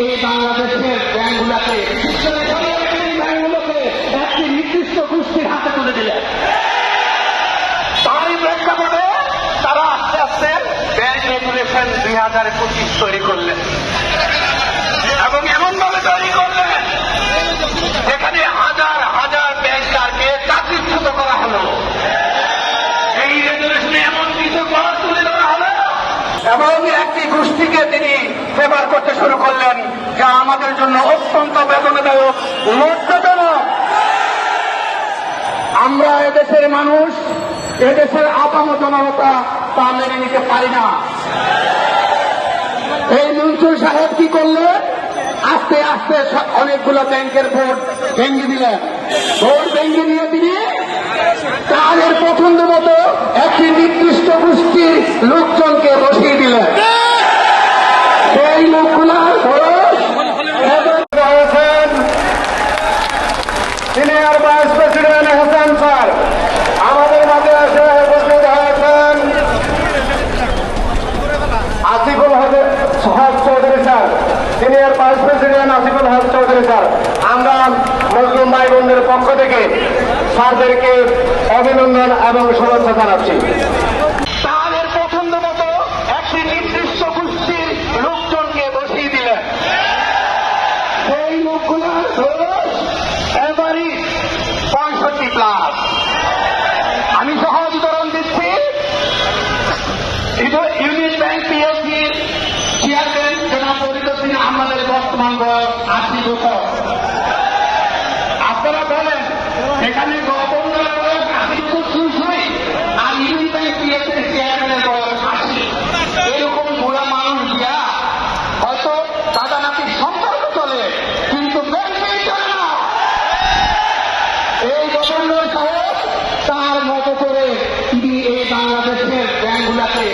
এই বাংলাদেশের ব্যাংকগুলোকে একটি নির্দিষ্ট গোষ্ঠীর হাতে তুলে দিলেন। তারই প্রেক্ষাপটে তারা আস্তে আস্তে ব্যাংক রেগুলেশন 2025 তৈরি করলেন এবং এমন ভাবে তৈরি করলেন যেখানে হাজার হাজার ব্যাংকারকে চাকরিচ্যুত করা হলো। এই রেগুলেশনে এমন কিছু করা তুলে ধরা হলো এবং একটি গোষ্ঠীকে তিনি ফেভার করতে শুরু করলেন, যা আমাদের জন্য অত্যন্ত বেদনাদায়ক, লজ্জাজনক। আমরা এদেশের মানুষ, এদেশের আপাম জনতা তা মেনে নিতে পারি না। এই মনসুর সাহেব কি করলেন? আস্তে আস্তে অনেকগুলো ব্যাংকের ভোট ভেঙে দিলেন। ভোট ভেঙে দিয়ে তিনি তাদের পছন্দ মতো একটি নির্দিষ্ট গোষ্ঠীর লোকজনকে বসিয়ে দিলেন। সেই লোকগুলার senior vice president Hasan sir আমাদের মাঝে এসে উপস্থিত হয়েছেন। Asiful Haque Chowdhury sir, senior vice president Asiful Haque Chowdhury sir, আমরা মুসলিম ভাই বোনদের পক্ষ থেকে স্যারদেরকে অভিনন্দন এবং শুভেচ্ছা জানাচ্ছি। তাদের পছন্দ মতো একটি নির্দিষ্ট গোষ্ঠীর লোকজনকে বসিয়ে দিলেন। সেই লোকগুলোর এবারই 65+। আমি সহজ উদাহরণ দিচ্ছি। ইউনিয়ন ব্যাংক পিএলসির চেয়ারম্যান জনাব ফরিদউদ্দিন আহমদের বর্তমান বয়স 80 বছর। আপনারা বলেন এখানে গভর্নর বয়স 80 বছর শুরুই, আর ইউনিয়ন ব্যাংক পিএলসির চেয়ারম্যানের বয়স 80। এরকম বুড়া মানুষ দিয়া হয়তো দাদা নাতির সম্পর্ক চলে, কিন্তু ব্যাংকেই চলে না। এই গভর্নর সাহেব তার মতো করে তিনি এই বাংলাদেশের ব্যাংকগুলোকে